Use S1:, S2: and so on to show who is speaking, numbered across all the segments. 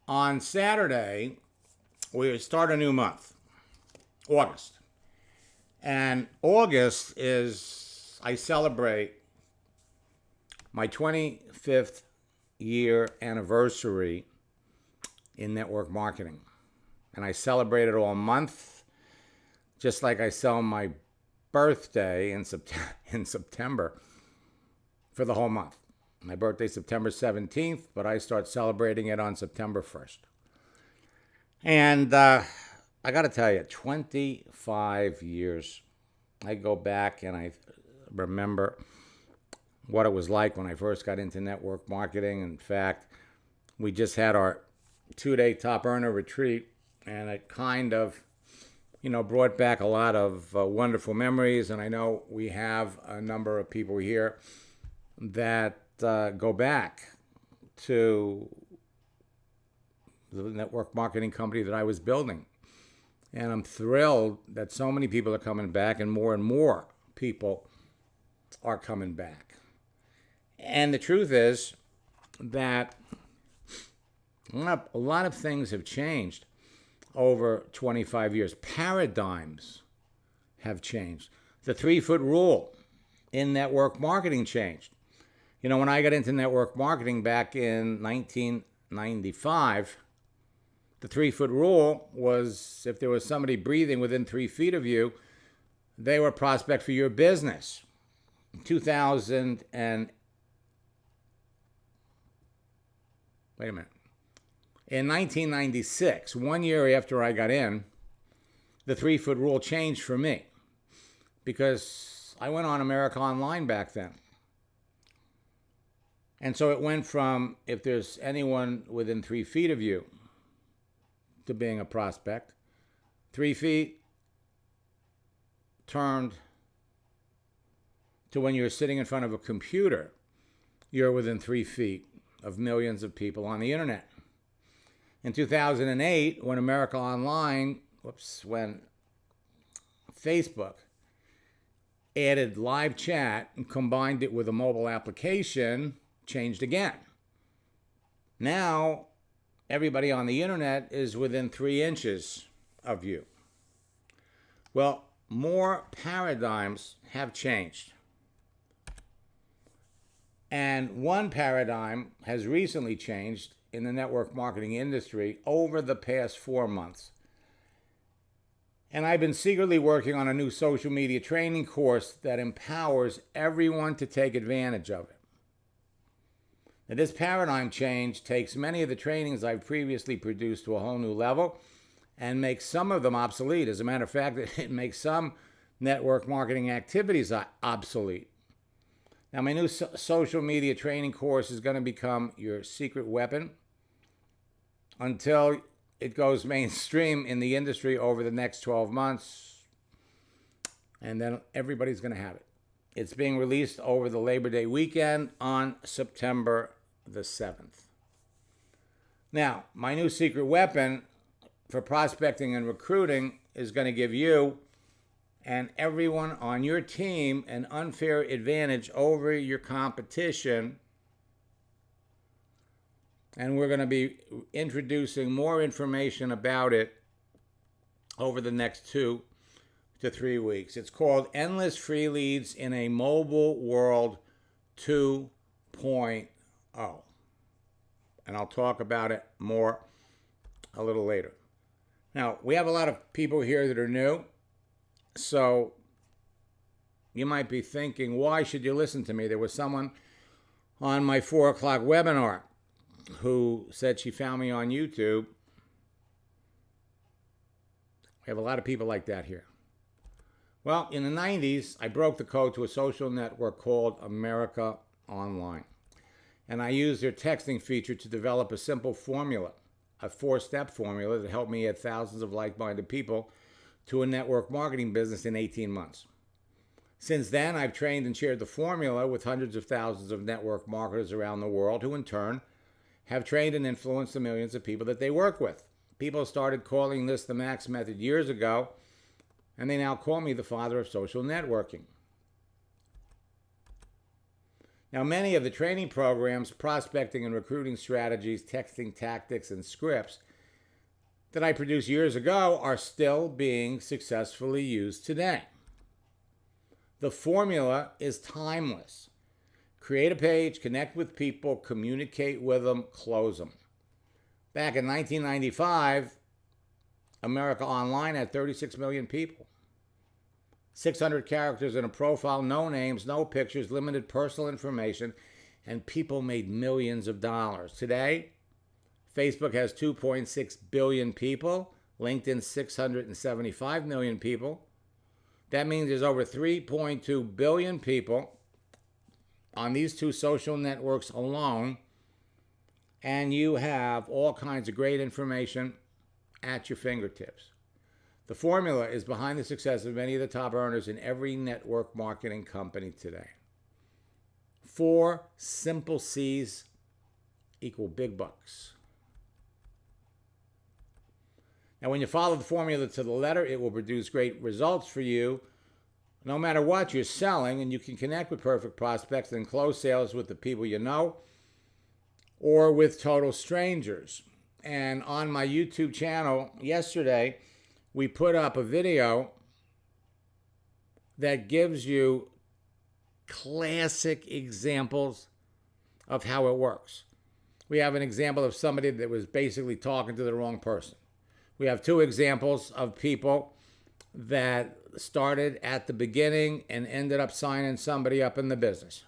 S1: on Saturday, we start a new month, August. And August is, I celebrate my 25th year anniversary in network marketing. And I celebrate it all month, just like I celebrate my birthday in September for the whole month. My birthday's September 17th, but I start celebrating it on September 1st. And I got to tell you, 25 years. I go back and I remember what it was like when I first got into network marketing. In fact, we just had our 2-day top earner retreat, and it kind of, brought back a lot of wonderful memories. And I know we have a number of people here that go back to the network marketing company that I was building. And I'm thrilled that so many people are coming back, and more people are coming back. And the truth is that a lot of things have changed over 25 years. Paradigms have changed. The 3-foot rule in network marketing changed. When I got into network marketing back in 1995, the 3-foot rule was if there was somebody breathing within 3 feet of you, they were a prospect for your business. In 1996, 1 year after I got in, the 3-foot rule changed for me because I went on America Online back then. And so it went from if there's anyone within 3 feet of you to being a prospect. 3 feet turned to when you're sitting in front of a computer, you're within 3 feet of millions of people on the internet. In 2008, when America Online, when Facebook added live chat and combined it with a mobile application, changed again. Now, everybody on the internet is within 3 inches of you. Well, more paradigms have changed. And one paradigm has recently changed in the network marketing industry over the past 4 months. And I've been secretly working on a new social media training course that empowers everyone to take advantage of it. Now, this paradigm change takes many of the trainings I've previously produced to a whole new level and makes some of them obsolete. As a matter of fact, it makes some network marketing activities obsolete. Now, my new social media training course is going to become your secret weapon until it goes mainstream in the industry over the next 12 months, and then everybody's going to have it. It's being released over the Labor Day weekend on September the 7th. Now, my new secret weapon for prospecting and recruiting is going to give you and everyone on your team an unfair advantage over your competition. And we're going to be introducing more information about it over the next 2 to 3 weeks. It's called Endless Free Leads in a Mobile World 2.0. And I'll talk about it more a little later. Now, we have a lot of people here that are new. So you might be thinking, why should you listen to me? There was someone on my 4 o'clock webinar who said she found me on YouTube. We have a lot of people like that here. Well, in the 90s, I broke the code to a social network called America Online. And I used their texting feature to develop a simple formula, a 4-step formula that helped me add thousands of like-minded people to a network marketing business in 18 months. Since then, I've trained and shared the formula with hundreds of thousands of network marketers around the world who in turn have trained and influenced the millions of people that they work with. People started calling this the Max Method years ago, and they now call me the father of social networking. Now, many of the training programs, prospecting and recruiting strategies, texting tactics, and scripts that I produced years ago are still being successfully used today. The formula is timeless. Create a page, connect with people, communicate with them, close them. Back in 1995, America Online had 36 million people. 600 characters in a profile, no names, no pictures, limited personal information, and people made millions of dollars. Today, Facebook has 2.6 billion people, LinkedIn 675 million people. That means there's over 3.2 billion people on these two social networks alone, and you have all kinds of great information at your fingertips. The formula is behind the success of many of the top earners in every network marketing company today. 4 simple C's equal big bucks. Now, when you follow the formula to the letter, it will produce great results for you no matter what you're selling, and you can connect with perfect prospects and close sales with the people you know or with total strangers. And on my YouTube channel yesterday, we put up a video that gives you classic examples of how it works. We have an example of somebody that was basically talking to the wrong person. We have 2 examples of people that started at the beginning and ended up signing somebody up in the business.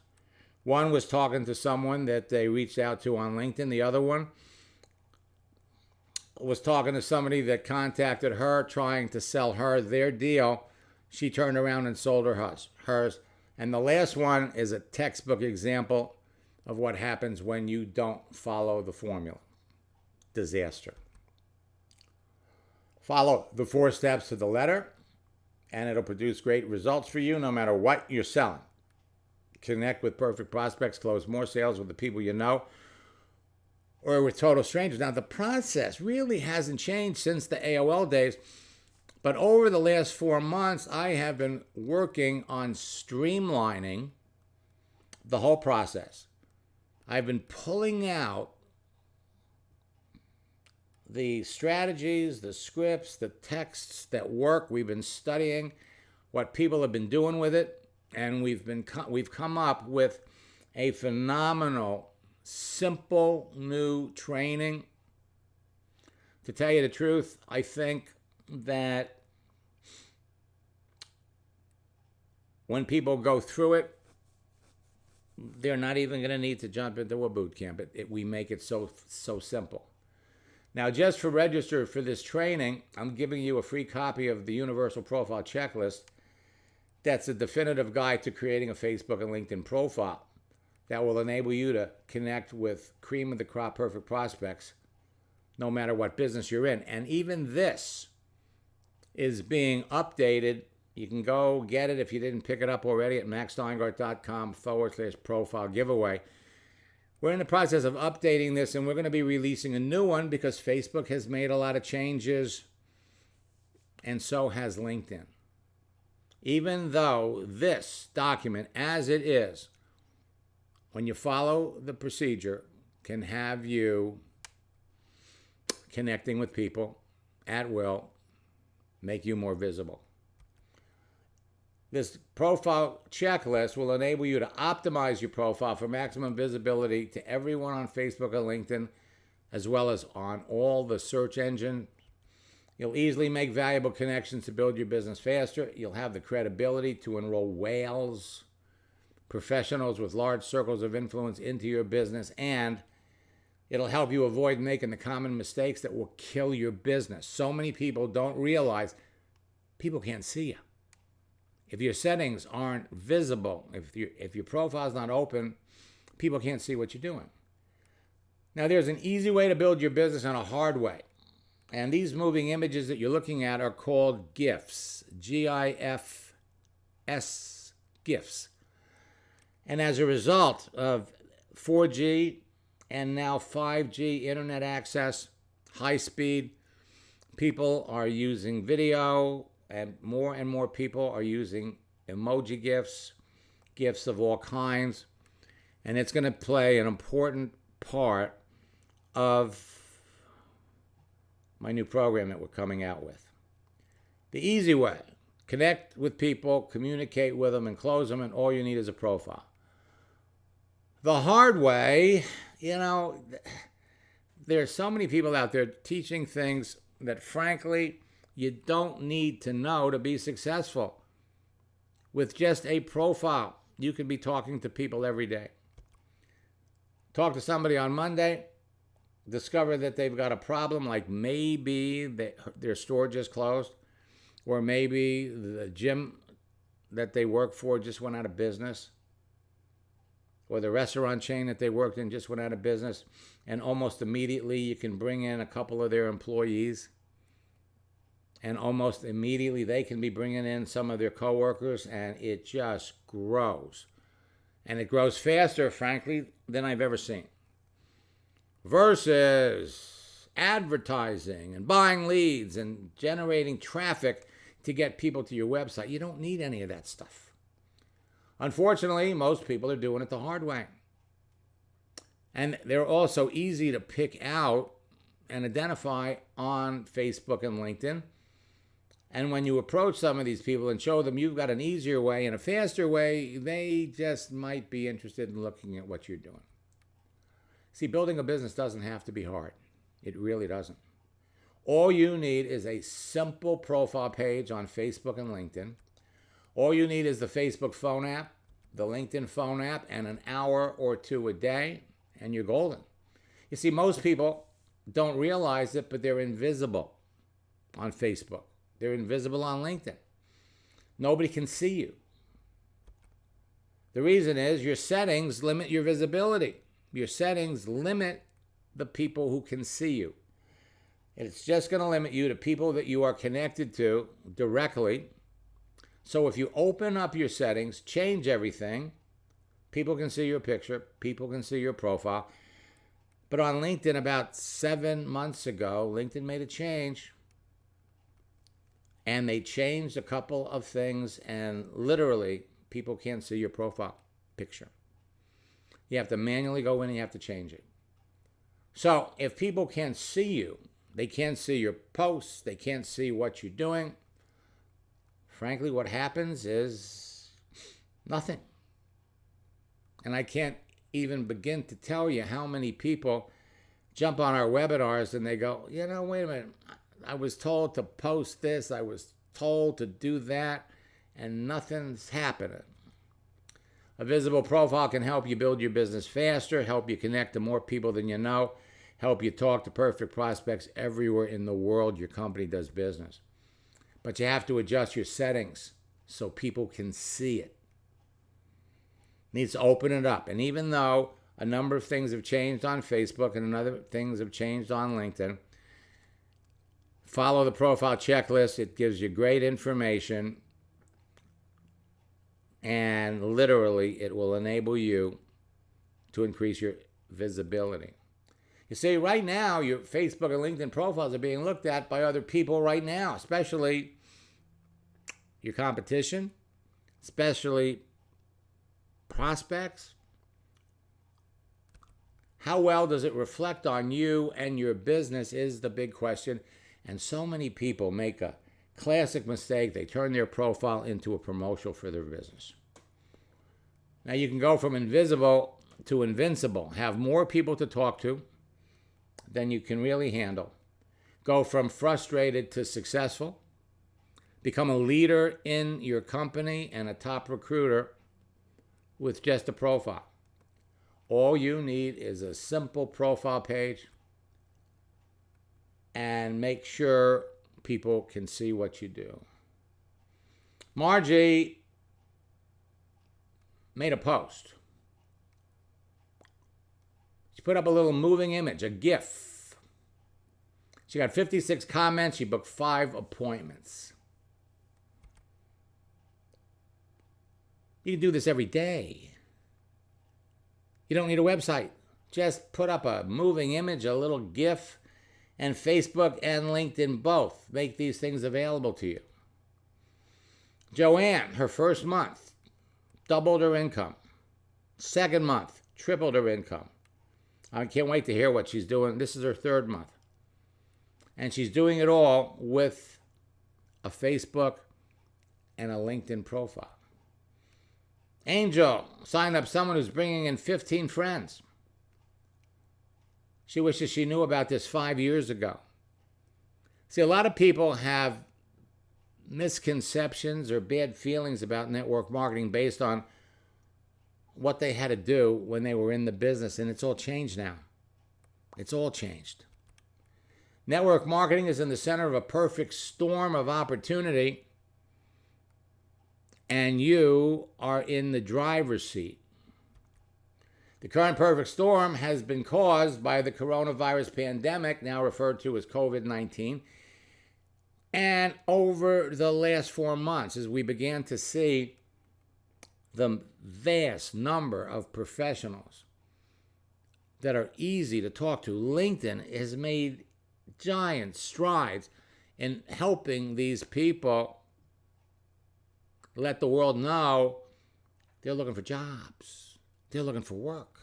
S1: One was talking to someone that they reached out to on LinkedIn. The other one was talking to somebody that contacted her trying to sell her their deal. She turned around and sold her hers. And the last one is a textbook example of what happens when you don't follow the formula. Disaster. Follow the 4 steps to the letter, and it'll produce great results for you no matter what you're selling. Connect with perfect prospects, close more sales with the people you know, or with total strangers. Now, the process really hasn't changed since the AOL days, but over the last 4 months, I have been working on streamlining the whole process. I've been pulling out the strategies, the scripts, the texts that work. We've been studying what people have been doing with it, and we've come up with a phenomenal, simple new training. To tell you the truth, I think that when people go through it, they're not even going to need to jump into a boot camp. We make it so simple. Now, just for register for this training, I'm giving you a free copy of the Universal Profile Checklist. That's a definitive guide to creating a Facebook and LinkedIn profile that will enable you to connect with cream of the crop perfect prospects no matter what business you're in. And even this is being updated. You can go get it if you didn't pick it up already at maxsteingart.com/profile giveaway. We're in the process of updating this, and we're going to be releasing a new one because Facebook has made a lot of changes, and so has LinkedIn. Even though this document, as it is, when you follow the procedure, can have you connecting with people at will, make you more visible. This profile checklist will enable you to optimize your profile for maximum visibility to everyone on Facebook and LinkedIn, as well as on all the search engines. You'll easily make valuable connections to build your business faster. You'll have the credibility to enroll whales, professionals with large circles of influence into your business, and it'll help you avoid making the common mistakes that will kill your business. So many people don't realize people can't see you. If your settings aren't visible, if your profile's not open, people can't see what you're doing. Now, there's an easy way to build your business and a hard way. And these moving images that you're looking at are called GIFs, GIFs, GIFs. And as a result of 4G and now 5G internet access, high speed, people are using video, and more people are using emoji GIFs, GIFs of all kinds. And it's going to play an important part of my new program that we're coming out with. The easy way: connect with people, communicate with them, and close them, and all you need is a profile. The hard way, there's so many people out there teaching things that, frankly, you don't need to know to be successful. With just a profile, you can be talking to people every day. Talk to somebody on Monday, discover that they've got a problem, like maybe their store just closed, or maybe the gym that they work for just went out of business, or the restaurant chain that they worked in just went out of business, and almost immediately you can bring in a couple of their employees, and almost immediately they can be bringing in some of their coworkers, and it just grows. And it grows faster, frankly, than I've ever seen. Versus advertising and buying leads and generating traffic to get people to your website. You don't need any of that stuff. Unfortunately, most people are doing it the hard way. And they're also easy to pick out and identify on Facebook and LinkedIn. And when you approach some of these people and show them you've got an easier way and a faster way, they just might be interested in looking at what you're doing. See, building a business doesn't have to be hard. It really doesn't. All you need is a simple profile page on Facebook and LinkedIn. All you need is the Facebook phone app, the LinkedIn phone app, and an hour or two a day, and you're golden. You see, most people don't realize it, but they're invisible on Facebook. They're invisible on LinkedIn. Nobody can see you. The reason is your settings limit your visibility. Your settings limit the people who can see you. It's just going to limit you to people that you are connected to directly. So if you open up your settings, change everything, people can see your picture, people can see your profile. But on LinkedIn, about 7 months ago, LinkedIn made a change. And they changed a couple of things, and literally, people can't see your profile picture. You have to manually go in and you have to change it. So if people can't see you, they can't see your posts, they can't see what you're doing, frankly, what happens is nothing. And I can't even begin to tell you how many people jump on our webinars and they go, wait a minute, I was told to post this, I was told to do that, and nothing's happening. A visible profile can help you build your business faster, help you connect to more people than you know, help you talk to perfect prospects everywhere in the world your company does business. But you have to adjust your settings so people can see it. Needs to open it up. And even though a number of things have changed on Facebook and other things have changed on LinkedIn, follow the profile checklist. It gives you great information. And literally, it will enable you to increase your visibility. You see, right now, your Facebook and LinkedIn profiles are being looked at by other people right now, especially your competition, especially prospects. How well does it reflect on you and your business is the big question. And so many people make a classic mistake. They turn their profile into a promotional for their business. Now you can go from invisible to invincible. Have more people to talk to than you can really handle. Go from frustrated to successful. Become a leader in your company and a top recruiter with just a profile. All you need is a simple profile page and make sure people can see what you do. Margie made a post. She put up a little moving image, a GIF. She got 56 comments. She booked 5 appointments. You can do this every day. You don't need a website. Just put up a moving image, a little GIF, and Facebook and LinkedIn both make these things available to you. Joanne, her first month, doubled her income. Second month, tripled her income. I can't wait to hear what she's doing. This is her 3rd month. And she's doing it all with a Facebook and a LinkedIn profile. Angel signed up someone who's bringing in 15 friends. She wishes she knew about this 5 years ago. See, a lot of people have misconceptions or bad feelings about network marketing based on what they had to do when they were in the business, and it's all changed now. It's all changed. Network marketing is in the center of a perfect storm of opportunity, and you are in the driver's seat. The current perfect storm has been caused by the coronavirus pandemic, now referred to as COVID-19. And over the last 4 months, as we began to see the vast number of professionals that are easy to talk to, LinkedIn has made giant strides in helping these people let the world know they're looking for jobs. They're looking for work.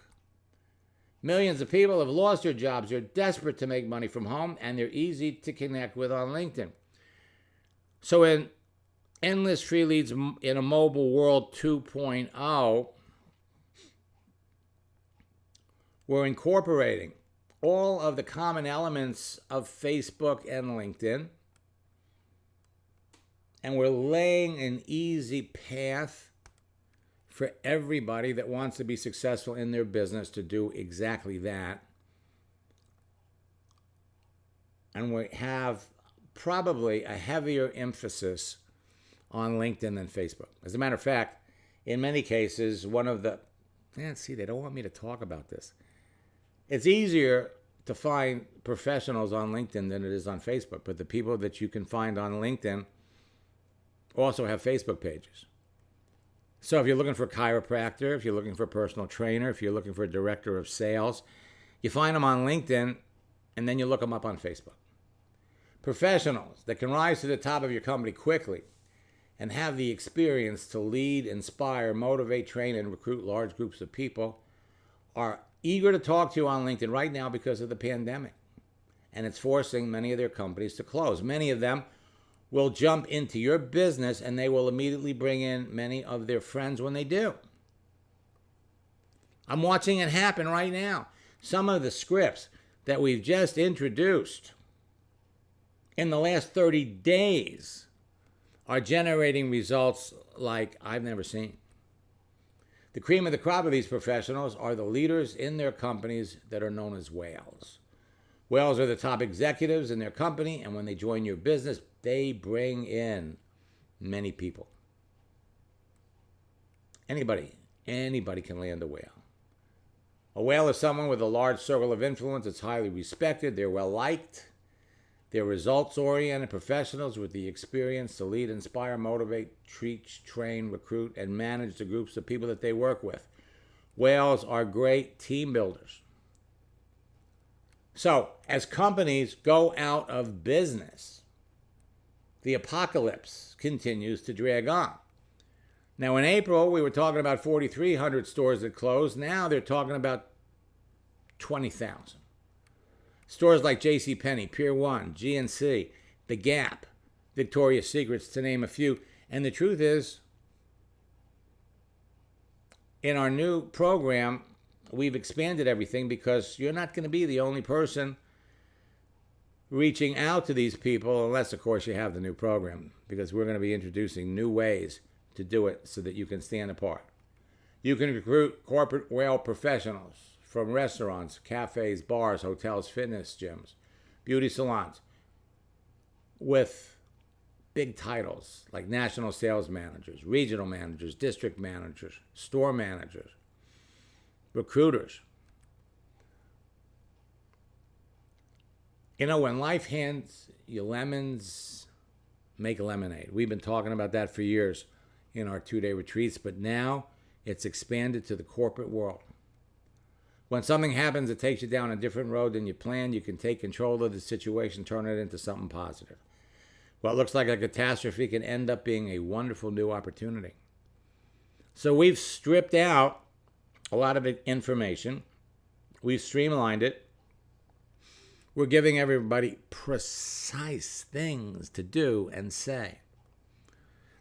S1: Millions of people have lost their jobs. They're desperate to make money from home, and they're easy to connect with on LinkedIn. So in Endless Free Leads in a Mobile World 2.0, we're incorporating all of the common elements of Facebook and LinkedIn, and we're laying an easy path for everybody that wants to be successful in their business to do exactly that. And we have probably a heavier emphasis on LinkedIn than Facebook. As a matter of fact, in many cases, one of the... they don't want me to talk about this. It's easier to find professionals on LinkedIn than it is on Facebook, but the people that you can find on LinkedIn also have Facebook pages. So if you're looking for a chiropractor, if you're looking for a personal trainer, if you're looking for a director of sales, you find them on LinkedIn, and then you look them up on Facebook. Professionals that can rise to the top of your company quickly and have the experience to lead, inspire, motivate, train, and recruit large groups of people are eager to talk to you on LinkedIn right now because of the pandemic. And it's forcing many of their companies to close. Many of them will jump into your business, and they will immediately bring in many of their friends when they do. I'm watching it happen right now. Some of the scripts that we've just introduced in the last 30 days are generating results like I've never seen. The cream of the crop of these professionals are the leaders in their companies that are known as whales. Whales are the top executives in their company, and when they join your business, they bring in many people. Anybody can land a whale. A whale is someone with a large circle of influence that's highly respected. They're well-liked. They're results-oriented professionals with the experience to lead, inspire, motivate, teach, train, recruit, and manage the groups of people that they work with. Whales are great team builders. So, as companies go out of business, the apocalypse continues to drag on. Now, in April, we were talking about 4,300 stores that closed. Now they're talking about 20,000. Stores like JCPenney, Pier 1, GNC, The Gap, Victoria's Secrets, to name a few. And the truth is, in our new program, we've expanded everything because you're not going to be the only person reaching out to these people unless, of course, you have the new program, because we're going to be introducing new ways to do it so that you can stand apart. You can recruit corporate whale professionals from restaurants, cafes, bars, hotels, fitness gyms, beauty salons with big titles like national sales managers, regional managers, district managers, store managers, recruiters. You know, when life hands you lemons, make lemonade. We've been talking about that for years in our 2-day retreats, but now it's expanded to the corporate world. When something happens that takes you down a different road than you planned, you can take control of the situation, turn it into something positive. What looks like a catastrophe can end up being a wonderful new opportunity. So we've stripped out a lot of information. We've streamlined it. We're giving everybody precise things to do and say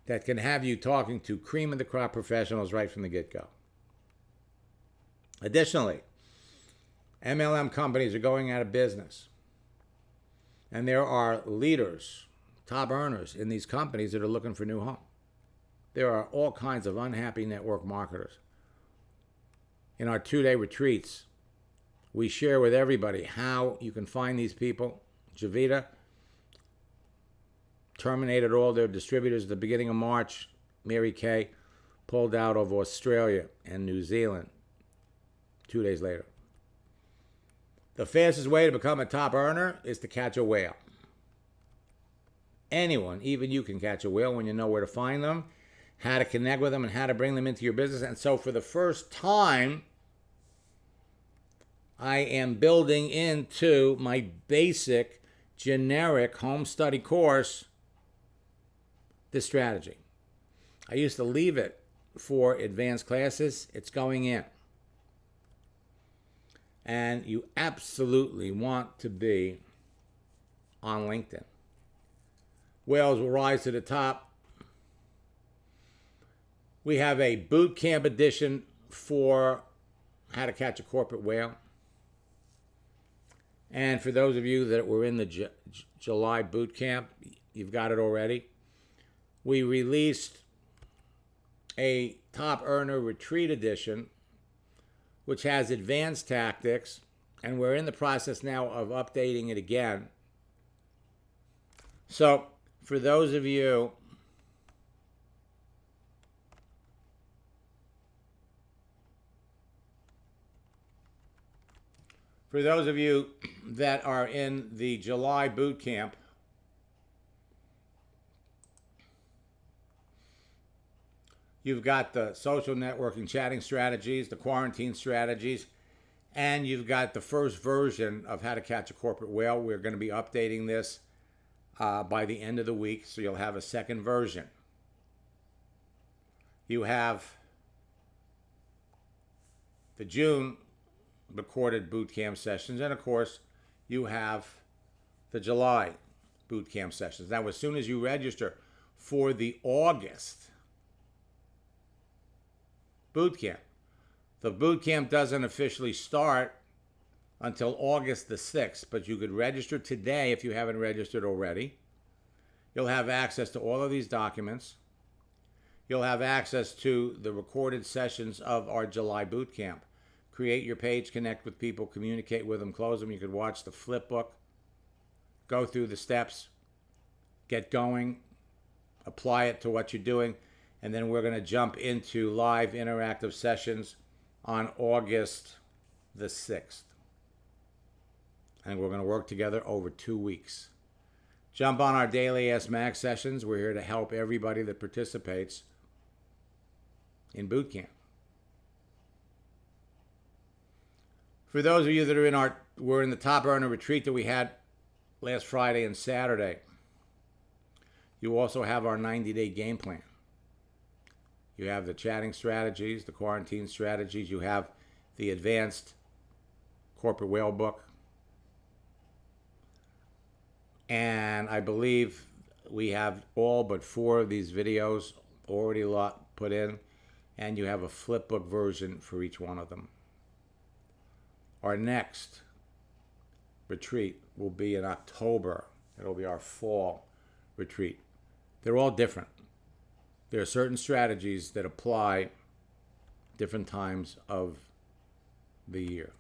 S1: that can have you talking to cream of the crop professionals right from the get-go. Additionally, MLM companies are going out of business. And there are leaders, top earners in these companies that are looking for new home. There are all kinds of unhappy network marketers. In our 2-day retreats, we share with everybody how you can find these people. Youngevity terminated all their distributors at the beginning of March. Mary Kay pulled out of Australia and New Zealand 2 days later. The fastest way to become a top earner is to catch a whale. Anyone, even you, can catch a whale when you know where to find them, how to connect with them, and how to bring them into your business. And so for the first time, I am building into my basic, generic home study course this strategy. I used to leave it for advanced classes. It's going in. And you absolutely want to be on LinkedIn. Whales will rise to the top. We have a Bootcamp edition for how to catch a corporate whale. And for those of you that were in the July Bootcamp, you've got it already. We released a Top Earner Retreat edition, which has advanced tactics, and we're in the process now of updating it again. So, for those of you that are in the July boot camp, you've got the social networking chatting strategies, the quarantine strategies, and you've got the first version of how to catch a corporate whale. We're going to be updating this by the end of the week, so you'll have a second version. You have the June recorded bootcamp sessions, and of course, you have the July bootcamp sessions. Now, as soon as you register for the August bootcamp, the bootcamp doesn't officially start until August the 6th, but you could register today if you haven't registered already. You'll have access to all of these documents. You'll have access to the recorded sessions of our July bootcamp. Create your page, connect with people, communicate with them, close them. You could watch the flip book, go through the steps, get going, apply it to what you're doing, and then we're going to jump into live interactive sessions on August the 6th. And we're going to work together over 2 weeks. Jump on our daily Ask Max sessions. We're here to help everybody that participates in boot camp. For those of you that are we're in the Top Earner Retreat that we had last Friday and Saturday. You also have our 90-day game plan. You have the chatting strategies, the quarantine strategies. You have the advanced corporate whale book. And I believe we have all but 4 of these videos already put in. And you have a flip book version for each one of them. Our next retreat will be in October. It'll be our fall retreat. They're all different. There are certain strategies that apply different times of the year.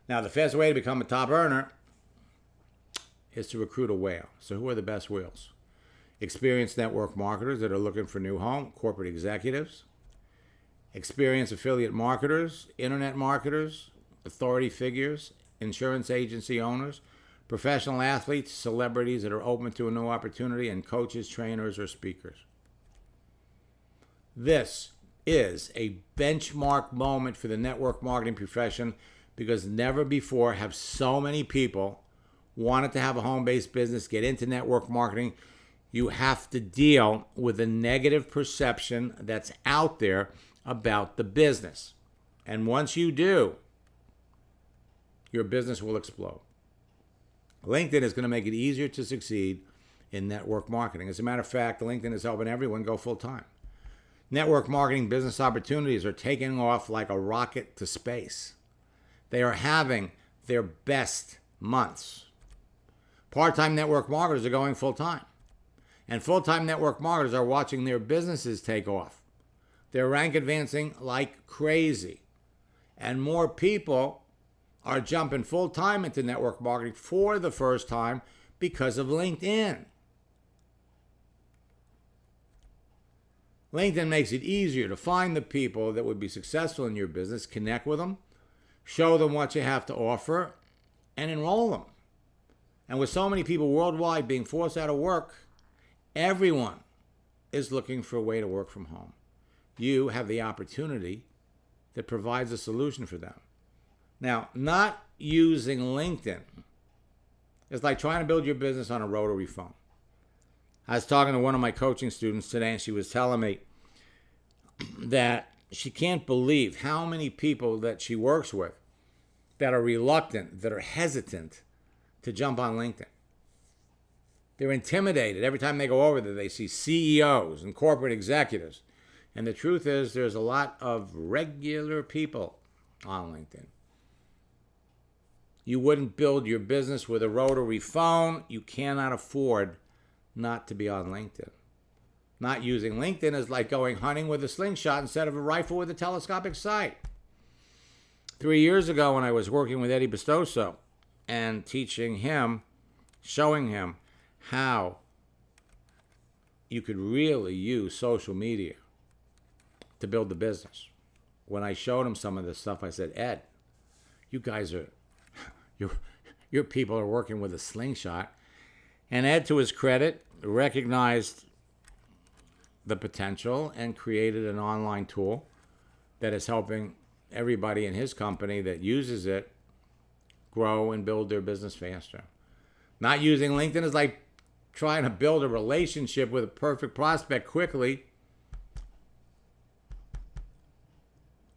S1: Now, the fastest way to become a top earner is to recruit a whale. So who are the best whales? Experienced network marketers that are looking for new home, corporate executives, experienced affiliate marketers, internet marketers, authority figures, insurance agency owners, professional athletes, celebrities that are open to a new opportunity, and coaches, trainers, or speakers. This is a benchmark moment for the network marketing profession because never before have so many people wanted to have a home-based business, get into network marketing. You have to deal with the negative perception that's out there about the business. And once you do, your business will explode. LinkedIn is going to make it easier to succeed in network marketing. As a matter of fact, LinkedIn is helping everyone go full time. Network marketing business opportunities are taking off like a rocket to space. They are having their best months. Part-time network marketers are going full time. And full-time network marketers are watching their businesses take off. They're rank advancing like crazy. And more people are jumping full-time into network marketing for the first time because of LinkedIn. LinkedIn makes it easier to find the people that would be successful in your business, connect with them, show them what you have to offer, and enroll them. And with so many people worldwide being forced out of work, everyone is looking for a way to work from home. You have the opportunity that provides a solution for them. Now, not using LinkedIn is like trying to build your business on a rotary phone. I was talking to one of my coaching students today, and she was telling me that she can't believe how many people that she works with that are reluctant, that are hesitant to jump on LinkedIn. They're intimidated. Every time they go over there, they see CEOs and corporate executives. And the truth is, there's a lot of regular people on LinkedIn. You wouldn't build your business with a rotary phone. You cannot afford not to be on LinkedIn. Not using LinkedIn is like going hunting with a slingshot instead of a rifle with a telescopic sight. 3 years ago, when I was working with Eddie Bestoso and teaching him, showing him how you could really use social media to build the business. When I showed him some of this stuff, I said, Ed, you guys are, your people are working with a slingshot. And Ed, to his credit, recognized the potential and created an online tool that is helping everybody in his company that uses it grow and build their business faster. Not using LinkedIn is like trying to build a relationship with a perfect prospect quickly.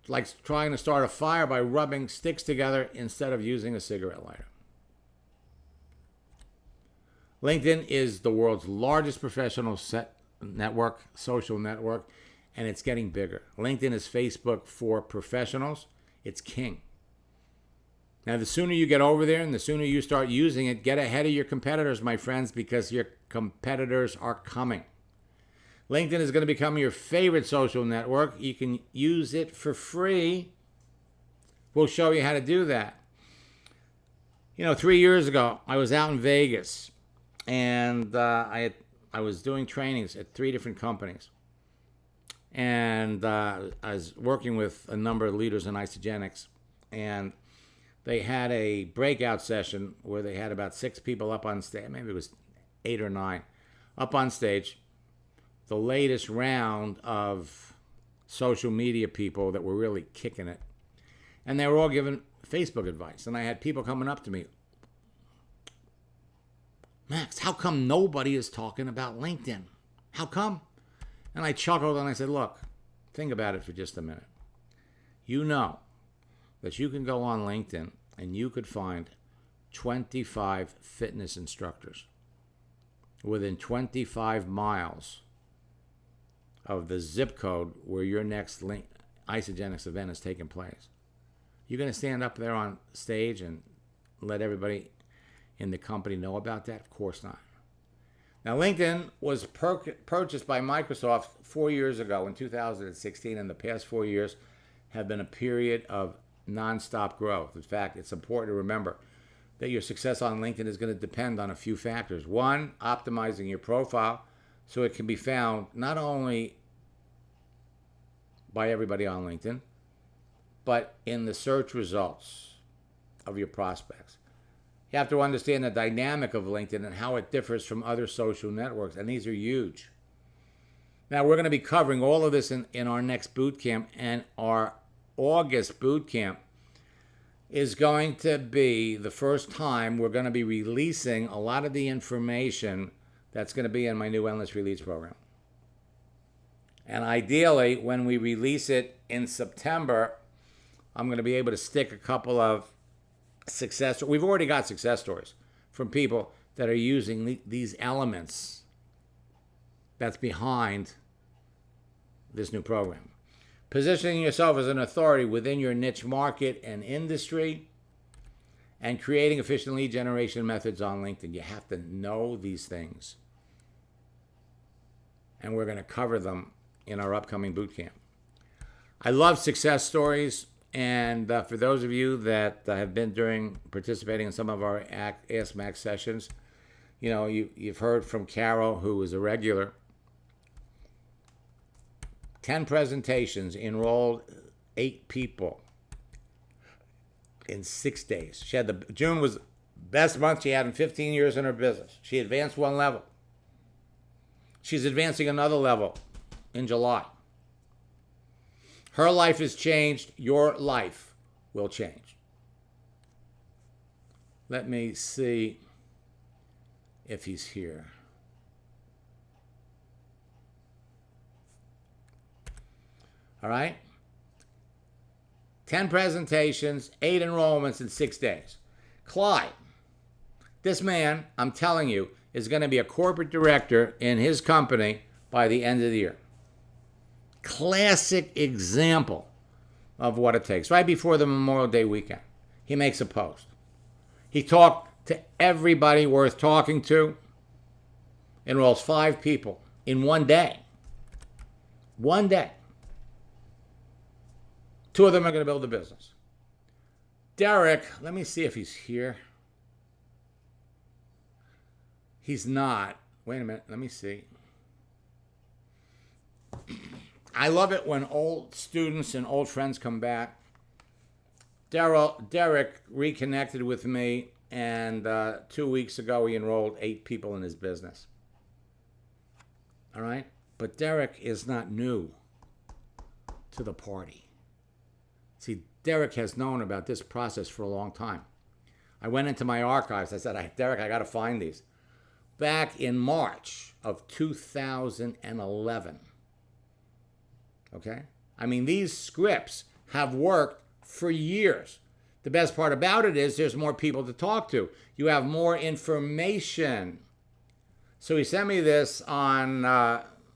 S1: It's like trying to start a fire by rubbing sticks together instead of using a cigarette lighter. LinkedIn is the world's largest professional social network, and it's getting bigger. LinkedIn is Facebook for professionals. It's king. Now, the sooner you get over there and the sooner you start using it, get ahead of your competitors, my friends, because your competitors are coming. LinkedIn is going to become your favorite social network. You can use it for free. We'll show you how to do that. 3 years ago, I was out in Vegas, and I was doing trainings at 3 different companies. And I was working with a number of leaders in Isagenix, and they had a breakout session where they had about 6 people up on stage. Maybe it was 8 or 9 up on stage. The latest round of social media people that were really kicking it. And they were all giving Facebook advice. And I had people coming up to me, Max, how come nobody is talking about LinkedIn? How come? And I chuckled and I said, look, think about it for just a minute. You know that you can go on LinkedIn and you could find 25 fitness instructors within 25 miles of the zip code where your next Isagenix event is taking place. You're going to stand up there on stage and let everybody in the company know about that? Of course not. Now, LinkedIn was purchased by Microsoft 4 years ago in 2016, and the past 4 years have been a period of nonstop growth. In fact, it's important to remember that your success on LinkedIn is going to depend on a few factors. One, optimizing your profile so it can be found not only by everybody on LinkedIn, but in the search results of your prospects. You have to understand the dynamic of LinkedIn and how it differs from other social networks, and these are huge. Now, we're going to be covering all of this in our next boot camp, and our August boot camp is going to be the first time we're going to be releasing a lot of the information that's going to be in my new Endless Release program. And ideally, when we release it in September, I'm going to be able to stick a couple of success. We've already got success stories from people that are using these elements that's behind this new program. Positioning yourself as an authority within your niche market and industry, and creating efficient lead generation methods on LinkedIn. You have to know these things. And we're going to cover them in our upcoming bootcamp. I love success stories. And for those of you that have been participating in some of our Ask Max sessions, you know, you've heard from Carol, who is a regular. 10 presentations, enrolled 8 people in 6 days. June was the best month she had in 15 years in her business. She advanced 1 level. She's advancing another level in July. Her life has changed. Your life will change. Let me see if he's here. All right? 10 presentations, 8 enrollments in 6 days. Clyde, this man, I'm telling you, is going to be a corporate director in his company by the end of the year. Classic example of what it takes. Right before the Memorial Day weekend, he makes a post. He talked to everybody worth talking to, enrolls 5 people in 1 day. 1 day. 2 of them are going to build a business. Derek, let me see if he's here. He's not. Wait a minute. Let me see. I love it when old students and old friends come back. Derek reconnected with me, and 2 weeks ago he enrolled 8 people in his business. All right? But Derek is not new to the party. See, Derek has known about this process for a long time. I went into my archives. I said, Derek, I got to find these. Back in March of 2011. Okay? I mean, these scripts have worked for years. The best part about it is there's more people to talk to. You have more information. So he sent me this on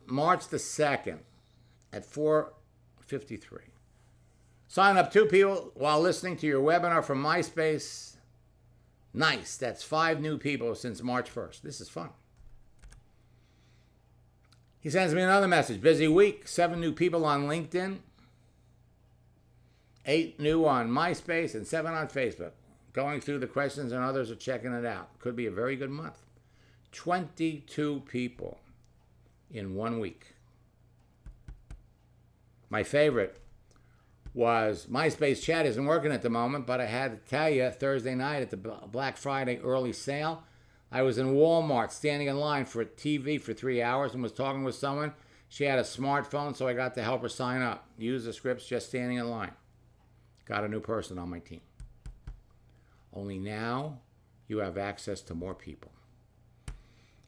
S1: March the 2nd at 4:53. Sign up 2 people while listening to your webinar from MySpace. Nice. That's 5 new people since March 1st. This is fun. He sends me another message. Busy week. 7 new people on LinkedIn. 8 new on MySpace and 7 on Facebook. Going through the questions and others are checking it out. Could be a very good month. 22 people in 1 week. My favorite was MySpace chat isn't working at the moment, but I had to tell you, Thursday night at the Black Friday early sale, I was in Walmart standing in line for a TV for 3 hours and was talking with someone. She had a smartphone, so I got to help her sign up. Use the scripts just standing in line. Got a new person on my team. Only now you have access to more people.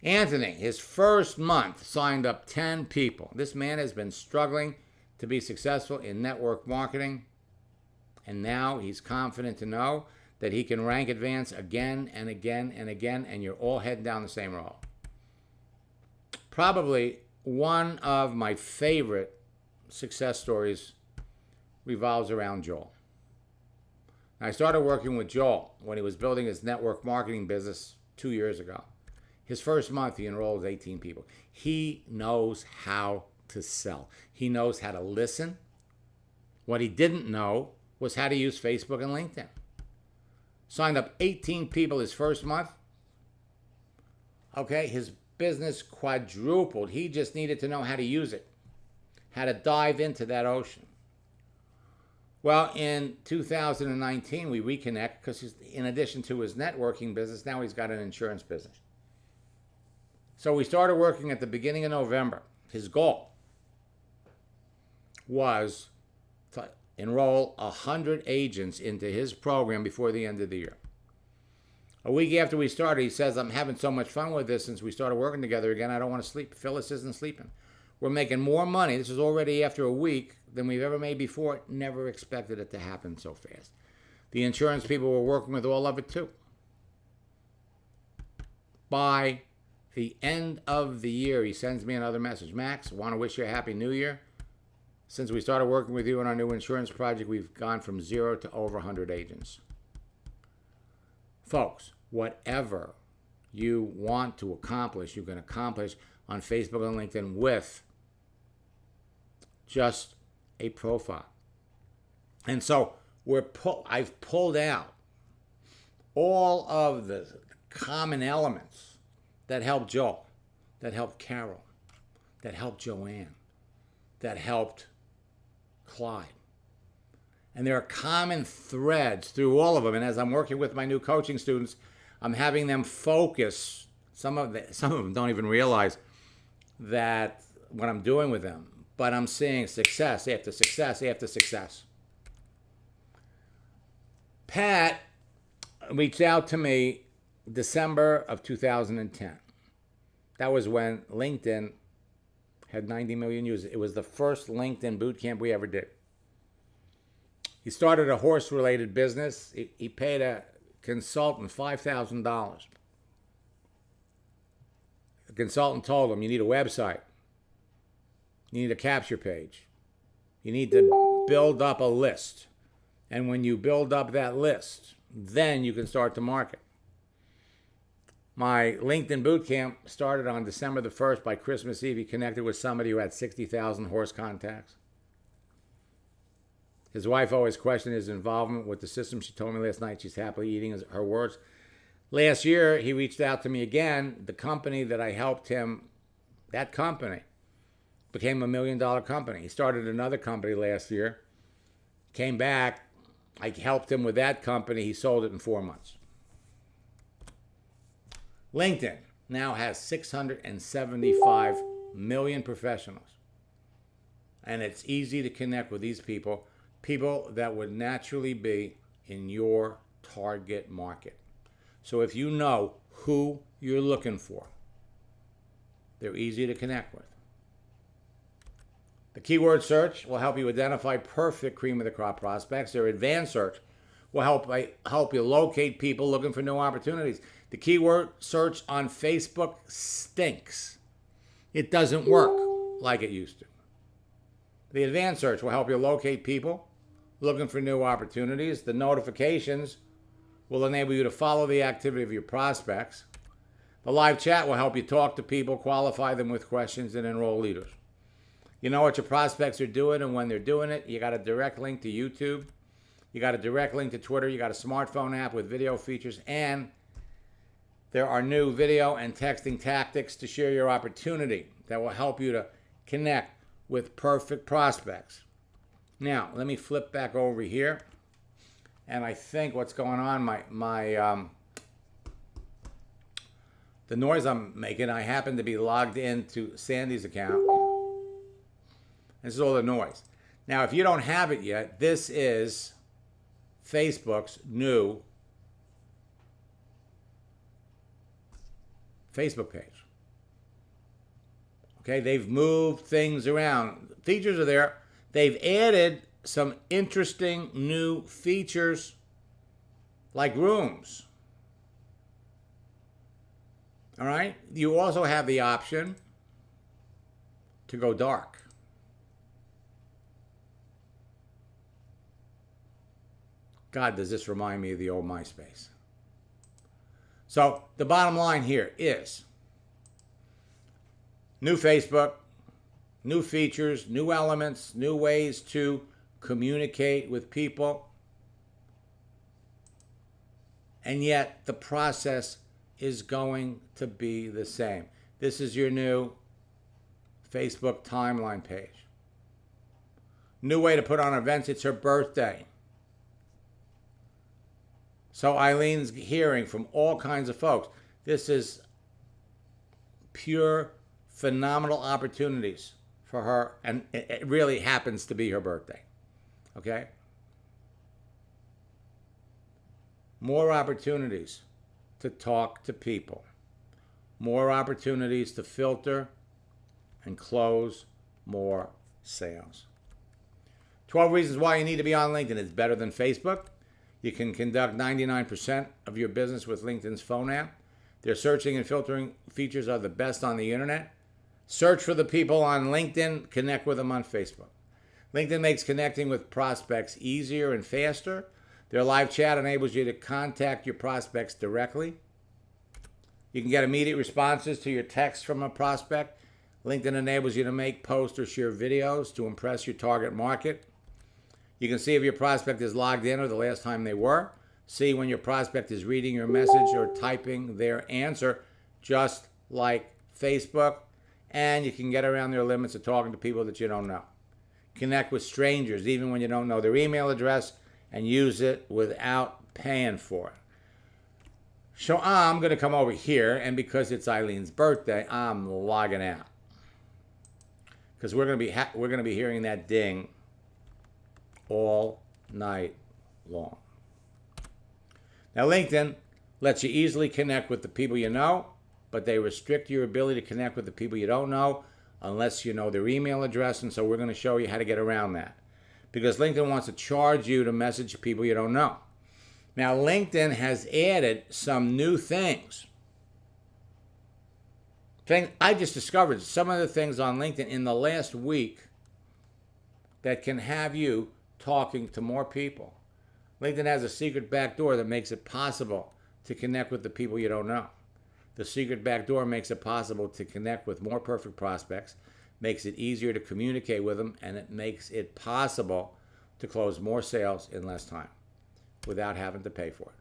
S1: Anthony, his first month, signed up 10 people. This man has been struggling to be successful in network marketing, and now he's confident to know that he can rank advance again and again and again, and you're all heading down the same road. Probably one of my favorite success stories revolves around Joel. I started working with Joel when he was building his network marketing business 2 years ago. His first month, he enrolled 18 people. He knows how to sell. He knows how to listen. What he didn't know was how to use Facebook and LinkedIn. Signed up 18 people his first month. Okay, his business quadrupled. He just needed to know how to use it, how to dive into that ocean. Well, in 2019, we reconnect because in addition to his networking business, now he's got an insurance business. So we started working at the beginning of November. His goal was to enroll 100 agents into his program before the end of the year. A week after we started, he says, I'm having so much fun with this since we started working together again, I don't want to sleep. Phyllis isn't sleeping. We're making more money. This is already after a week than we've ever made before. Never expected it to happen so fast. The insurance people were working with all of it too. By the end of the year, he sends me another message. Max, want to wish you a happy new year. Since we started working with you on our new insurance project, we've gone from 0 to over 100 agents. Folks, whatever you want to accomplish, you can accomplish on Facebook and LinkedIn with just a profile. And so I've pulled out all of the common elements that helped Joel, that helped Carol, that helped Joanne, that helped Clyde. And there are common threads through all of them. And as I'm working with my new coaching students, I'm having them focus. Some of them don't even realize that what I'm doing with them. But I'm seeing success after success after success. Pat reached out to me December of 2010. That was when LinkedIn had 90 million users. It was the first LinkedIn bootcamp we ever did. He started a horse-related business. He paid a consultant $5,000. The consultant told him, you need a website. You need a capture page. You need to build up a list. And when you build up that list, then you can start to market. My LinkedIn bootcamp started on December the 1st. By Christmas Eve, he connected with somebody who had 60,000 horse contacts. His wife always questioned his involvement with the system. She told me last night she's happily eating her words. Last year, he reached out to me again. The company that I helped him, that company, became $1 million company. He started another company last year, came back. I helped him with that company. He sold it in 4 months. LinkedIn now has 675 million professionals. And it's easy to connect with these people that would naturally be in your target market. So if you know who you're looking for, they're easy to connect with. The keyword search will help you identify perfect cream of the crop prospects. Their advanced search will help you locate people looking for new opportunities. The keyword search on Facebook stinks. It doesn't work like it used to. The advanced search will help you locate people looking for new opportunities. The notifications will enable you to follow the activity of your prospects. The live chat will help you talk to people, qualify them with questions, and enroll leaders. You know what your prospects are doing and when they're doing it. You got a direct link to YouTube. You got a direct link to Twitter. You got a smartphone app with video features. And there are new video and texting tactics to share your opportunity that will help you to connect with perfect prospects. Now, let me flip back over here. And I think what's going on, the noise I'm making, I happen to be logged into Sandy's account. This is all the noise. Now, if you don't have it yet, this is Facebook's new Facebook page. Okay, they've moved things around. Features are there. They've added some interesting new features like rooms. All right? You also have the option to go dark. God, does this remind me of the old MySpace? So the bottom line here is new Facebook, new features, new elements, new ways to communicate with people. And yet the process is going to be the same. This is your new Facebook timeline page. New way to put on events. It's her birthday. So Eileen's hearing from all kinds of folks. This is pure, phenomenal opportunities for her. And it really happens to be her birthday. Okay? More opportunities to talk to people. More opportunities to filter and close more sales. 12 reasons why you need to be on LinkedIn. It's better than Facebook. You can conduct 99% of your business with LinkedIn's phone app. Their searching and filtering features are the best on the internet. Search for the people on LinkedIn, connect with them on Facebook. LinkedIn makes connecting with prospects easier and faster. Their live chat enables you to contact your prospects directly. You can get immediate responses to your text from a prospect. LinkedIn enables you to make, post, or share videos to impress your target market. You can see if your prospect is logged in or the last time they were. See when your prospect is reading your message or typing their answer, just like Facebook. And you can get around their limits of talking to people that you don't know. Connect with strangers, even when you don't know their email address, and use it without paying for it. So I'm going to come over here, and because it's Eileen's birthday, I'm logging out. Because we're going to be hearing that ding all night long. Now, LinkedIn lets you easily connect with the people you know, but they restrict your ability to connect with the people you don't know unless you know their email address, and so we're going to show you how to get around that. Because LinkedIn wants to charge you to message people you don't know. Now, LinkedIn has added some new things. I just discovered some of the things on LinkedIn in the last week that can have you talking to more people. LinkedIn has a secret backdoor that makes it possible to connect with the people you don't know. The secret backdoor makes it possible to connect with more perfect prospects, makes it easier to communicate with them, and it makes it possible to close more sales in less time without having to pay for it.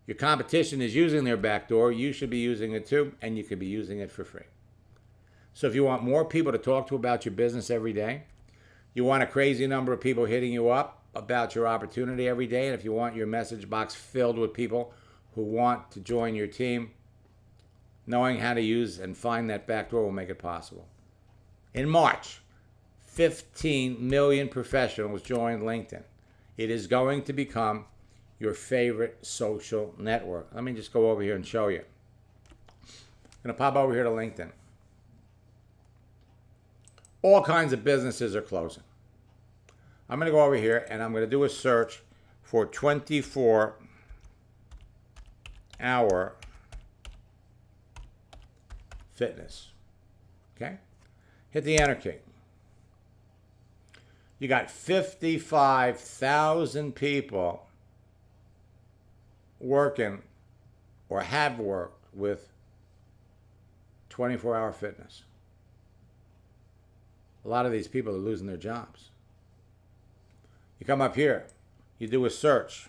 S1: Your competition is using their backdoor. You should be using it too, and you can be using it for free. So if you want more people to talk to about your business every day, you want a crazy number of people hitting you up about your opportunity every day, and if you want your message box filled with people who want to join your team, knowing how to use and find that backdoor will make it possible. In March, 15 million professionals joined LinkedIn. It is going to become your favorite social network. Let me just go over here and show you. I'm going to pop over here to LinkedIn. All kinds of businesses are closing. I'm going to go over here and I'm going to do a search for 24-hour fitness. Okay? Hit the enter key. You got 55,000 people working or have worked with 24-hour fitness. A lot of these people are losing their jobs. You come up here, you do a search.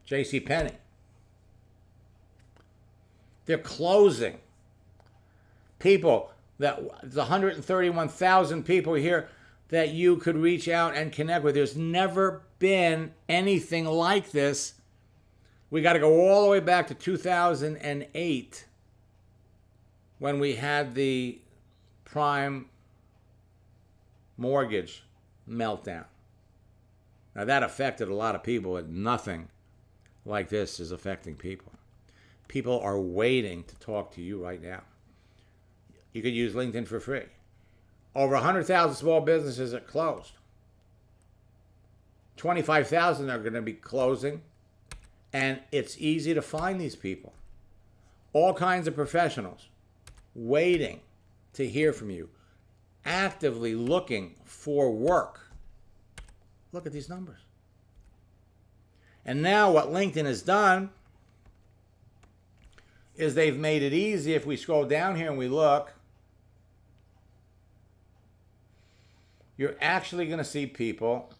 S1: JCPenney. They're closing. People, the 131,000 people here that you could reach out and connect with. There's never been anything like this. We got to go all the way back to 2008 when we had the prime mortgage meltdown. Now that affected a lot of people, but nothing like this is affecting people. People are waiting to talk to you right now. You could use LinkedIn for free. Over 100,000 small businesses are closed. 25,000 are going to be closing, and it's easy to find these people. All kinds of professionals waiting to hear from you, actively looking for work. Look at these numbers. And now what LinkedIn has done is they've made it easy. If we scroll down here and we look, you're actually going to see people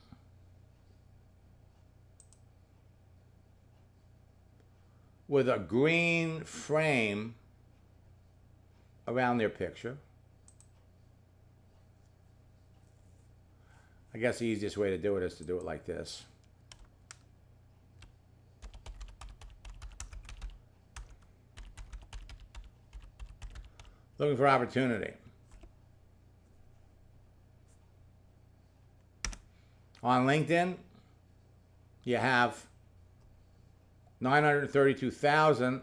S1: with a green frame around their picture. I guess the easiest way to do it is to do it like this. Looking for opportunity. On LinkedIn, you have 932,000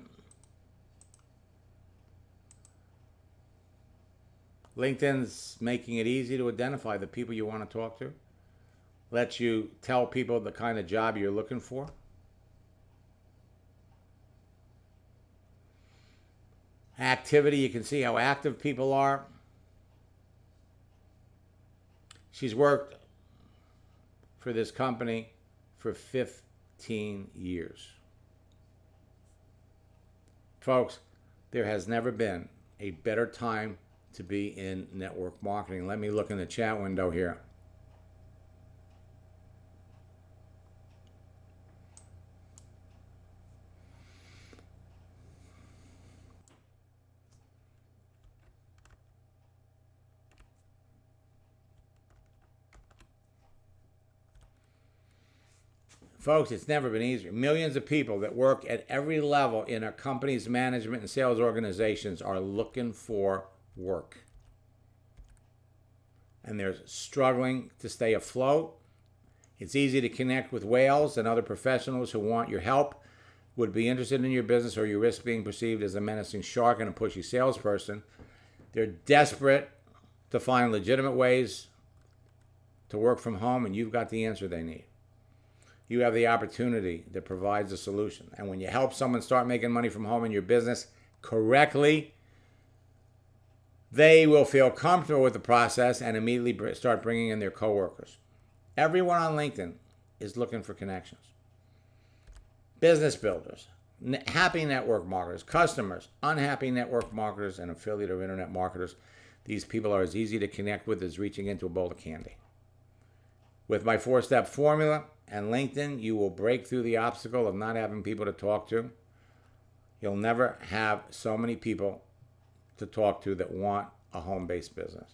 S1: LinkedIn's making it easy to identify the people you want to talk to. Lets you tell people the kind of job you're looking for. Activity, you can see how active people are. She's worked for this company for 15 years. Folks, there has never been a better time to be in network marketing. Let me look in the chat window here. Folks, it's never been easier. Millions of people that work at every level in a company's management and sales organizations are looking for work. And they're struggling to stay afloat. It's easy to connect with whales and other professionals who want your help, would be interested in your business, or you risk being perceived as a menacing shark and a pushy salesperson. They're desperate to find legitimate ways to work from home, and you've got the answer they need. You have the opportunity that provides a solution. And when you help someone start making money from home in your business correctly, they will feel comfortable with the process and immediately start bringing in their coworkers. Everyone on LinkedIn is looking for connections. Business builders, happy network marketers, customers, unhappy network marketers, and affiliate or internet marketers. These people are as easy to connect with as reaching into a bowl of candy. With my 4-step formula and LinkedIn, you will break through the obstacle of not having people to talk to. You'll never have so many people to talk to that want a home-based business.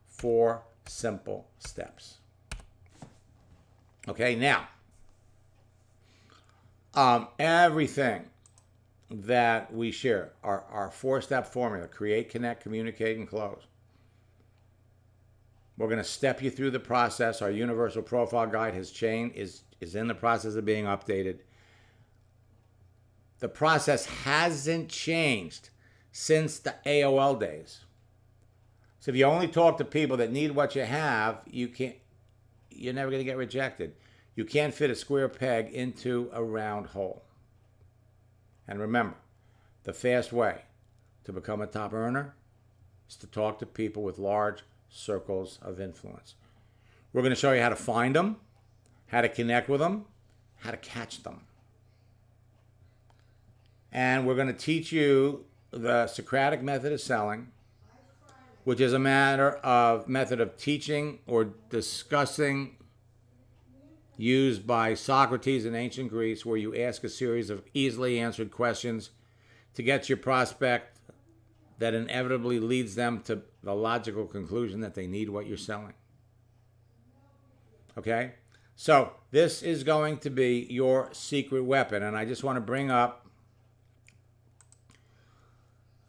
S1: 4 simple steps. Okay, now, everything that we share, our 4-step formula: create, connect, communicate, and close. We're going to step you through the process. Our universal profile guide has changed, is in the process of being updated. The process hasn't changed since the AOL days. So if you only talk to people that need what you have, you're never going to get rejected. You can't fit a square peg into a round hole. And remember, the fast way to become a top earner is to talk to people with large circles of influence. We're going to show you how to find them, how to connect with them, how to catch them. And we're going to teach you the Socratic method of selling, which is a method of teaching or discussing used by Socrates in ancient Greece, where you ask a series of easily answered questions to get your prospect that inevitably leads them to the logical conclusion that they need what you're selling. Okay? So this is going to be your secret weapon. And I just want to bring up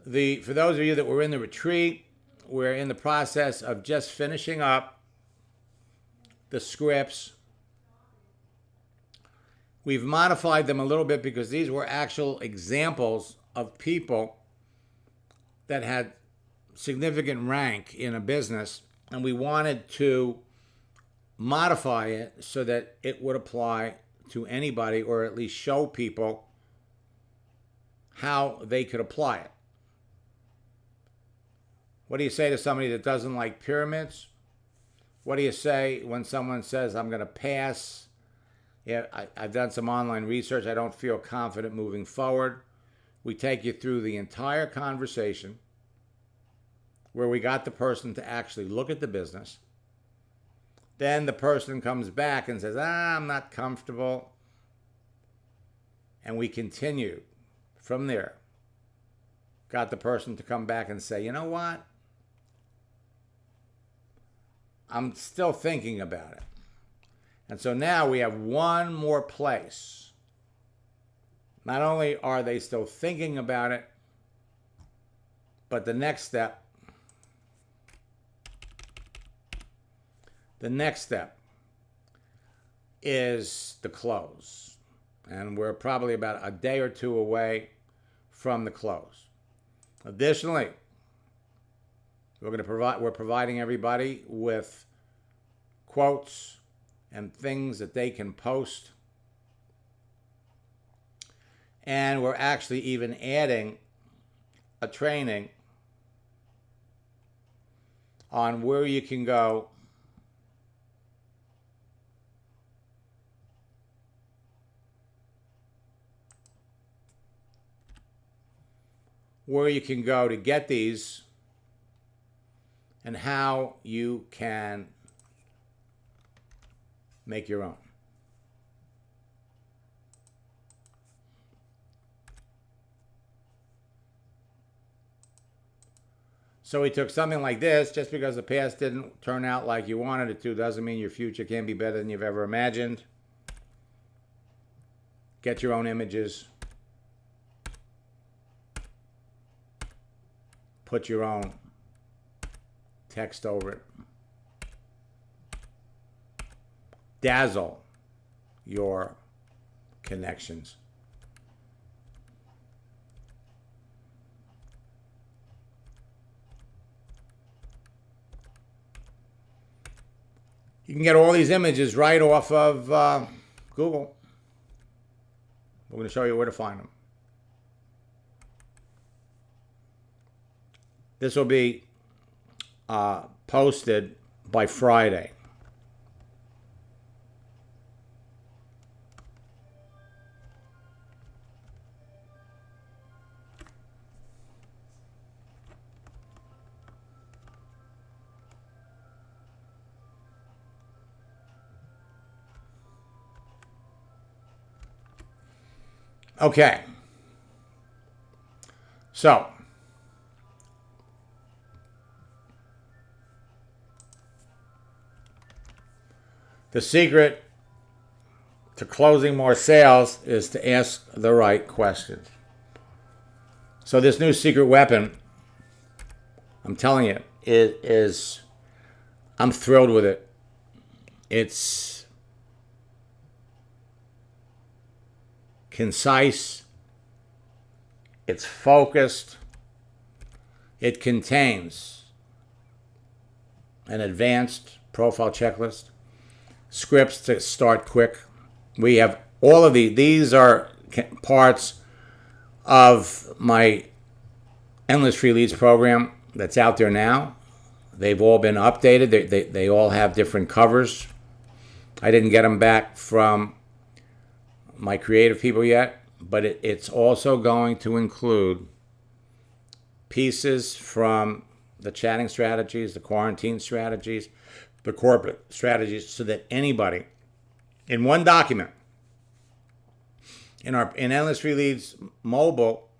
S1: for those of you that were in the retreat, we're in the process of just finishing up the scripts. We've modified them a little bit because these were actual examples of people that had significant rank in a business, and we wanted to modify it so that it would apply to anybody, or at least show people how they could apply it. What do you say to somebody that doesn't like pyramids? What do you say when someone says, I'm going to pass? Yeah, I've done some online research. I don't feel confident moving forward. We take you through the entire conversation where we got the person to actually look at the business. Then the person comes back and says, I'm not comfortable. And we continue from there. Got the person to come back and say, you know what? I'm still thinking about it. And so now we have one more place. Not only are they still thinking about it, but the next step is the close. And we're probably about a day or two away from the close. Additionally, We're providing everybody with quotes and things that they can post. And we're actually even adding a training on where you can go to get these and how you can make your own. So we took something like this. Just because the past didn't turn out like you wanted it to doesn't mean your future can't be better than you've ever imagined. Get your own images. Put your own text over it. Dazzle your connections. You can get all these images right off of Google. We're going to show you where to find them. This will be posted by Friday. Okay. So, the secret to closing more sales is to ask the right questions. So this new secret weapon, I'm telling you, I'm thrilled with it. It's concise, it's focused, it contains an advanced profile checklist, scripts to start quick. We have all of these are parts of my Endless Free Leads program that's out there now. They've all been updated. They all have different covers. I didn't get them back from my creative people yet, but it's also going to include pieces from the chatting strategies, the quarantine strategies, the corporate strategies, so that anybody in one document, in Endless Free Leads mobile,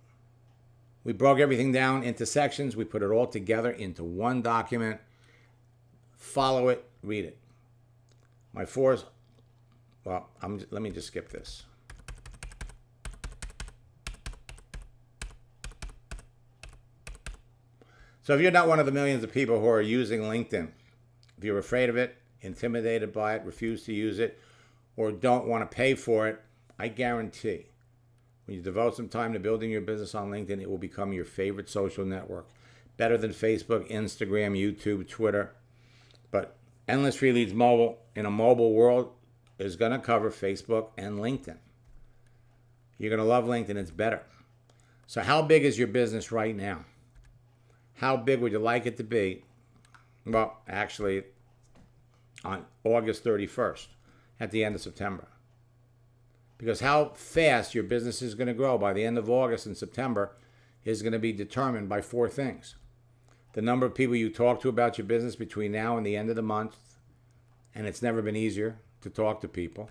S1: we broke everything down into sections. We put it all together into one document. Follow it, read it. Let me just skip this. So if you're not one of the millions of people who are using LinkedIn, if you're afraid of it, intimidated by it, refuse to use it, or don't want to pay for it, I guarantee when you devote some time to building your business on LinkedIn, it will become your favorite social network. Better than Facebook, Instagram, YouTube, Twitter. But Endless Free Leads Mobile, in a mobile world, is going to cover Facebook and LinkedIn. You're going to love LinkedIn. It's better. So how big is your business right now? How big would you like it to be? Well, actually, on August 31st, at the end of September. Because how fast your business is going to grow by the end of August and September is going to be determined by four things. The number of people you talk to about your business between now and the end of the month, and it's never been easier to talk to people.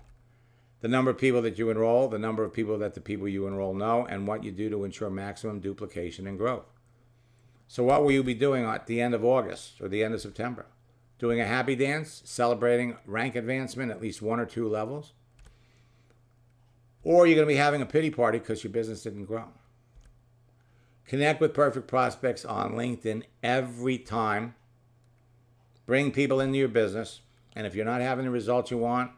S1: The number of people that you enroll, the number of people that the people you enroll know, and what you do to ensure maximum duplication and growth. So what will you be doing at the end of August or the end of September? Doing a happy dance, celebrating rank advancement at least 1 or 2 levels? Or you're going to be having a pity party because your business didn't grow. Connect with perfect prospects on LinkedIn every time. Bring people into your business. And if you're not having the results you want,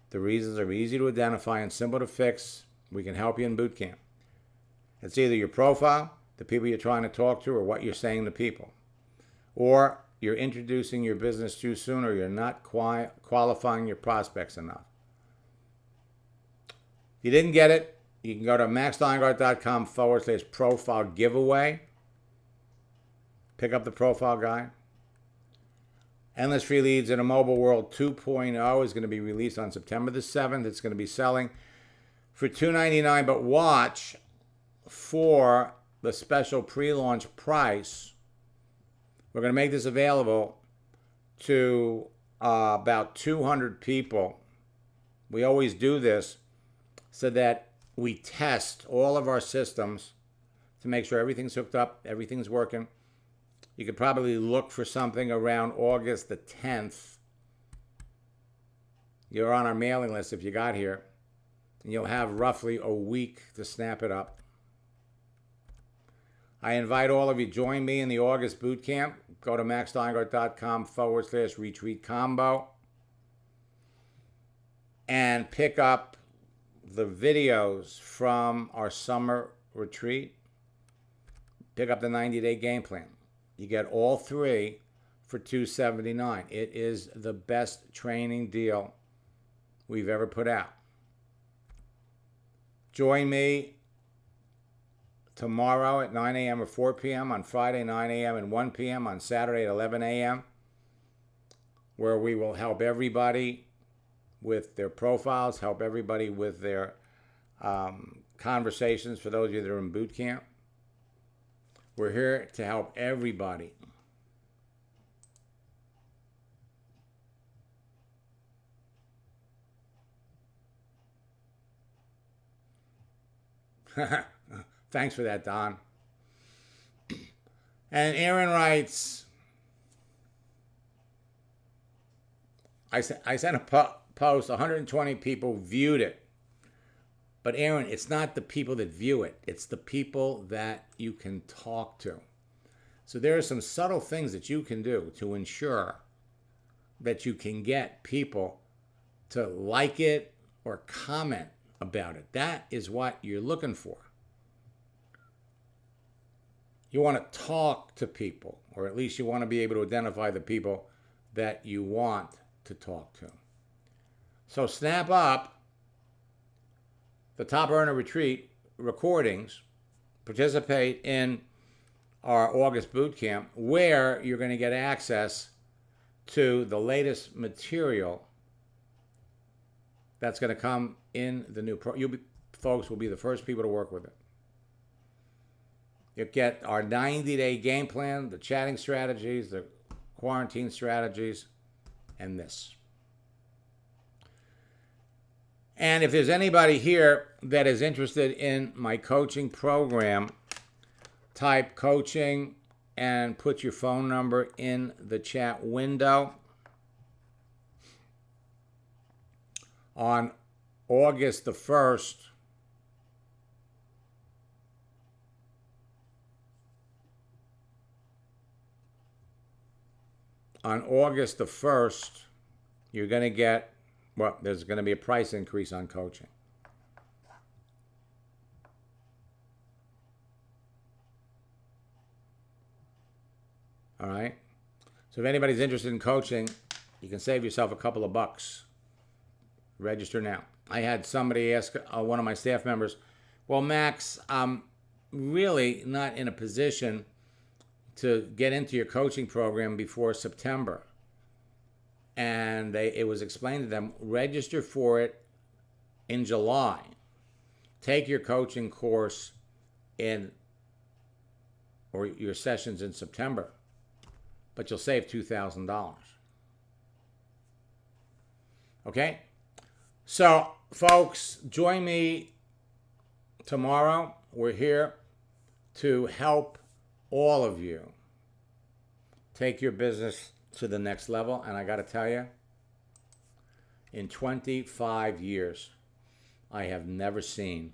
S1: the reasons are easy to identify and simple to fix. We can help you in Bootcamp. It's either your profile, the people you're trying to talk to, or what you're saying to people. or you're introducing your business too soon, or you're not qualifying your prospects enough. If you didn't get it, you can go to maxsteingart.com/profile giveaway. Pick up the profile guide. Endless Free Leads in a Mobile World 2.0 is going to be released on September the 7th. It's going to be selling for $299, but watch for the special pre-launch price. We're going to make this available to about 200 people. We always do this so that we test all of our systems to make sure everything's hooked up, everything's working. You could probably look for something around August the 10th. You're on our mailing list if you got here. And you'll have roughly a week to snap it up. I invite all of you to join me in the August Bootcamp. Go to maxsteingart.com/retreat combo and pick up the videos from our summer retreat. Pick up the 90-day game plan. You get all three for $279. It is the best training deal we've ever put out. Join me tomorrow at 9 a.m. or 4 p.m., on Friday 9 a.m. and 1 p.m., on Saturday at 11 a.m., where we will help everybody with their profiles, help everybody with their conversations for those of you that are in boot camp. We're here to help everybody. Thanks for that, Don. And Aaron writes, I sent a post, 120 people viewed it. But Aaron, it's not the people that view it. It's the people that you can talk to. So there are some subtle things that you can do to ensure that you can get people to like it or comment about it. That is what you're looking for. You want to talk to people, or at least you want to be able to identify the people that you want to talk to. So snap up the Top Earner Retreat recordings, participate in our August Bootcamp, where you're going to get access to the latest material that's going to come in the new folks will be the first people to work with it. You'll get our 90-day game plan, the chatting strategies, the quarantine strategies, and this. And if there's anybody here that is interested in my coaching program, type coaching and put your phone number in the chat window. On August the 1st, you're going to get, well, there's going to be a price increase on coaching. All right? So if anybody's interested in coaching, you can save yourself a couple of bucks. Register now. I had somebody ask one of my staff members, well, Max, I'm really not in a position to get into your coaching program before September. And it was explained to them, register for it in July. Take your coaching course or your sessions in September, but you'll save $2,000. Okay? So, folks, join me tomorrow. We're here to help all of you take your business to the next level. And I got to tell you, in 25 years, I have never seen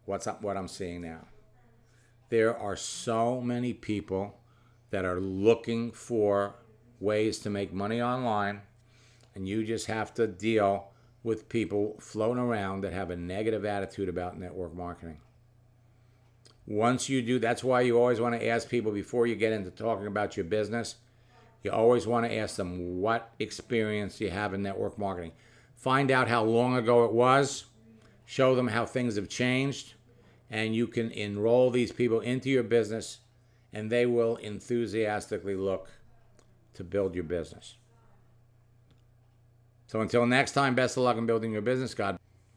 S1: what I'm seeing now. There are so many people that are looking for ways to make money online, and you just have to deal with people floating around that have a negative attitude about network marketing. Once you do, that's why you always want to ask people before you get into talking about your business. You always want to ask them what experience you have in network marketing. Find out how long ago it was. Show them how things have changed. And you can enroll these people into your business, and they will enthusiastically look to build your business. So until next time, best of luck in building your business. God bless.